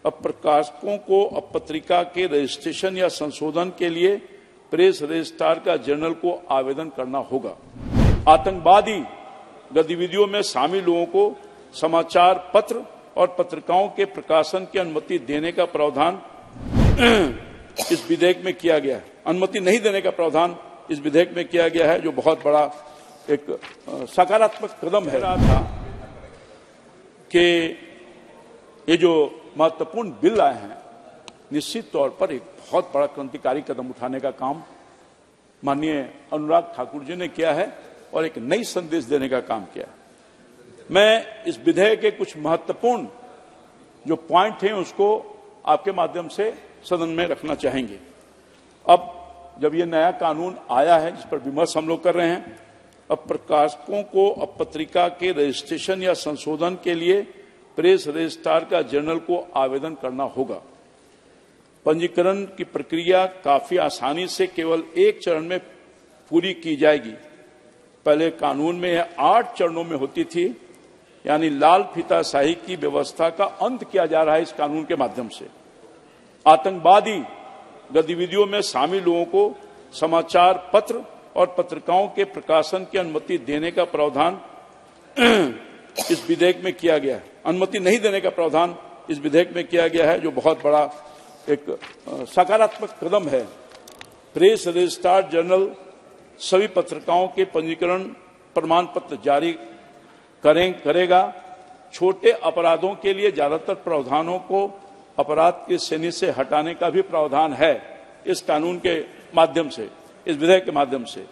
अब प्रकाशकों को अब पत्रिका के रजिस्ट्रेशन या संशोधन के लिए प्रेस रजिस्ट्रार का जर्नल को आवेदन करना होगा। आतंकवादी गतिविधियों में शामिल लोगों को समाचार पत्र और पत्रिकाओं के प्रकाशन की अनुमति देने का प्रावधान इस विधेयक में किया गया है। अनुमति नहीं देने का प्रावधान इस विधेयक में किया गया है, जो बहुत बड़ा एक सकारात्मक कदम है। था कि ये जो महत्वपूर्ण बिल आए हैं, निश्चित तौर पर एक बहुत बड़ा क्रांतिकारी कदम उठाने का काम माननीय अनुराग ठाकुर जी ने किया है और एक नई संदेश देने का काम किया है। मैं इस विधेयक के कुछ महत्वपूर्ण जो पॉइंट हैं उसको आपके माध्यम से सदन में रखना चाहेंगे। अब जब ये नया कानून आया है जिस पर विमर्श हम लोग कर रहे हैं, अब प्रकाशकों को अब पत्रिका के रजिस्ट्रेशन या संशोधन के लिए प्रेस रजिस्ट्रार का जर्नल को आवेदन करना होगा। पंजीकरण की प्रक्रिया काफी आसानी से केवल एक चरण में पूरी की जाएगी। पहले कानून में यह 8 चरणों में होती थी, यानी लाल फीताशाही की व्यवस्था का अंत किया जा रहा है इस कानून के माध्यम से। आतंकवादी गतिविधियों में शामिल लोगों को समाचार पत्र और पत्रिकाओं के प्रकाशन की अनुमति देने का प्रावधान इस विधेयक में किया गया है। अनुमति नहीं देने का प्रावधान इस विधेयक में किया गया है, जो बहुत बड़ा एक सकारात्मक कदम है। प्रेस रजिस्ट्रार जनरल सभी पत्रिकाओं के पंजीकरण प्रमाण पत्र जारी करेगा। छोटे अपराधों के लिए ज्यादातर प्रावधानों को अपराध की श्रेणी से हटाने का भी प्रावधान है इस कानून के माध्यम से, इस विधेयक के माध्यम से।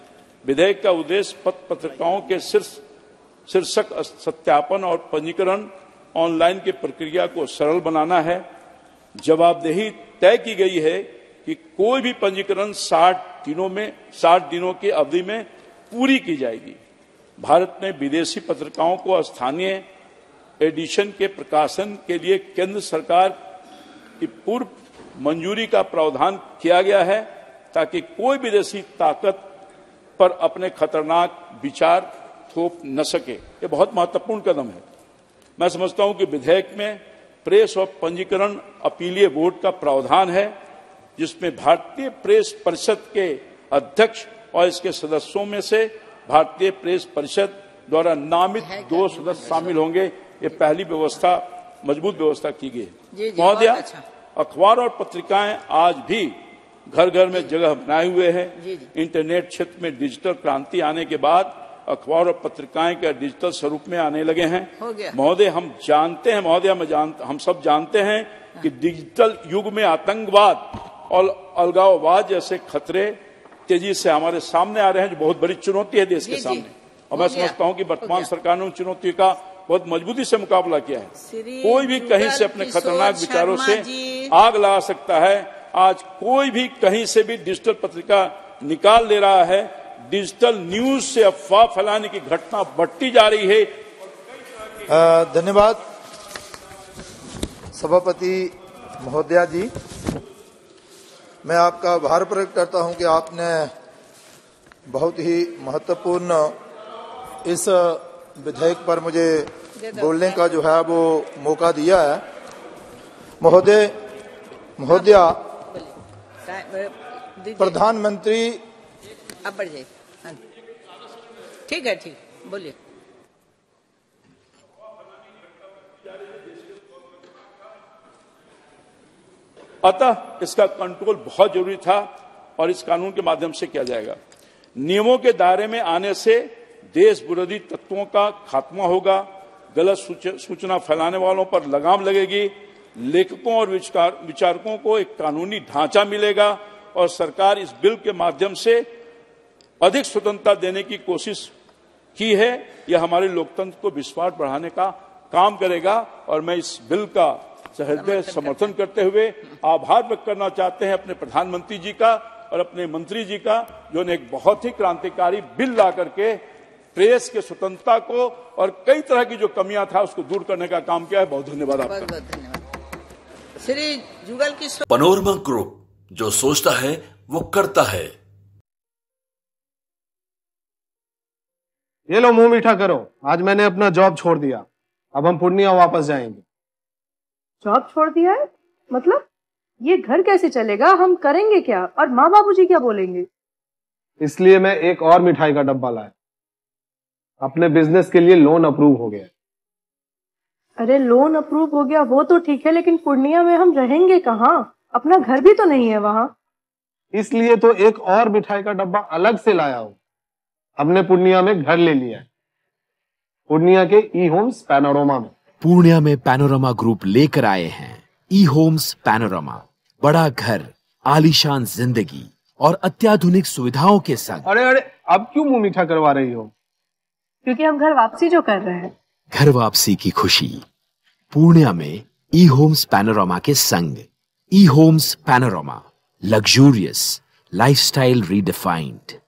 विधेयक का उद्देश्य पत्रिकाओं के शीर्षक सत्यापन और पंजीकरण ऑनलाइन की प्रक्रिया को सरल बनाना है। जवाबदेही तय की गई है कि कोई भी पंजीकरण 60 दिनों की अवधि में पूरी की जाएगी। भारत में विदेशी पत्रिकाओं को स्थानीय एडिशन के प्रकाशन के लिए केंद्र सरकार की पूर्व मंजूरी का प्रावधान किया गया है, ताकि कोई विदेशी ताकत पर अपने खतरनाक विचार थोप न सके। ये बहुत महत्वपूर्ण कदम है। मैं समझता हूं कि विधेयक में प्रेस और पंजीकरण अपीलीय बोर्ड का प्रावधान है, जिसमें भारतीय प्रेस परिषद के अध्यक्ष और इसके सदस्यों में से भारतीय प्रेस परिषद द्वारा नामित 2 सदस्य शामिल होंगे। ये पहली व्यवस्था, मजबूत व्यवस्था की गई है। महोदय, अखबार और पत्रिकाएं आज भी घर घर में जगह बनाए हुए हैं। इंटरनेट क्षेत्र में डिजिटल क्रांति आने के बाद अखबार और पत्रिकाएं का डिजिटल स्वरूप में आने लगे हैं। महोदय, हम जानते हैं, हम सब जानते हैं कि डिजिटल युग में आतंकवाद और अलगाववाद जैसे खतरे तेजी से हमारे सामने आ रहे हैं, जो बहुत बड़ी चुनौती है देश के सामने। और मैं समझता हूं कि वर्तमान सरकार ने उन चुनौतियों का बहुत मजबूती से मुकाबला किया है। कोई भी कहीं से अपने खतरनाक विचारों से आग लगा सकता है। आज कोई भी कहीं से भी डिजिटल पत्रिका निकाल ले रहा है। डिजिटल न्यूज से अफवाह फैलाने की घटना बढ़ती जा रही है। धन्यवाद सभापति महोदया जी। मैं आपका आभार प्रकट करता हूं कि आपने बहुत ही महत्वपूर्ण इस विधेयक पर मुझे बोलने का जो है वो मौका दिया है। महोदया, प्रधानमंत्री अब बढ़ जाइए। ठीक है, ठीक, बोलिए। अतः इसका कंट्रोल बहुत जरूरी था और इस कानून के माध्यम से किया जाएगा। नियमों के दायरे में आने से देश विरोधी तत्वों का खात्मा होगा। गलत सूचना फैलाने वालों पर लगाम लगेगी। लेखकों और विचारकों को एक कानूनी ढांचा मिलेगा और सरकार इस बिल के माध्यम से अधिक स्वतंत्रता देने की कोशिश की है। यह हमारे लोकतंत्र को विश्वास बढ़ाने का काम करेगा और मैं इस बिल का हृदय समर्थन करते हुए आभार व्यक्त करना चाहते हैं अपने प्रधानमंत्री जी का और अपने मंत्री जी का, जो ने एक बहुत ही क्रांतिकारी बिल ला करके प्रेस के स्वतंत्रता को और कई तरह की जो कमियां था उसको दूर करने का काम किया है। बहुत धन्यवाद आपका। बहुत बहुत धन्यवाद। श्री जुगल की पनोरमा ग्रुप, जो सोचता है वो करता है। ये लो, मुंह मीठा करो। आज मैंने अपना जॉब छोड़ दिया। अब हम पूर्णिया वापस जाएंगे। जॉब छोड़ दिया है? मतलब ये घर कैसे चलेगा, हम करेंगे क्या और माँ बाबूजी क्या बोलेंगे? इसलिए मैं एक और मिठाई का डब्बा लाया। अपने बिजनेस के लिए लोन अप्रूव हो गया। अरे लोन अप्रूव हो गया वो तो ठीक है, लेकिन पूर्णिया में हम रहेंगे कहाँ? अपना घर भी तो नहीं है वहाँ। इसलिए तो एक और मिठाई का डब्बा अलग से लाया हूं। हमने पूर्णिया में घर ले लिया है, पूर्णिया के ई होम्स पैनोरमा में। पूर्णिया में पैनोरमा ग्रुप लेकर आए हैं ई होम्स पैनोरमा। बड़ा घर, आलीशान जिंदगी और अत्याधुनिक सुविधाओं के संग। अरे अरे, अब क्यों मुंह मीठा करवा रही हो? क्योंकि हम घर वापसी जो कर रहे हैं। घर वापसी की खुशी पूर्णिया में ई होम्स पैनोरमा के संग। ई Homes Panorama, luxurious lifestyle redefined.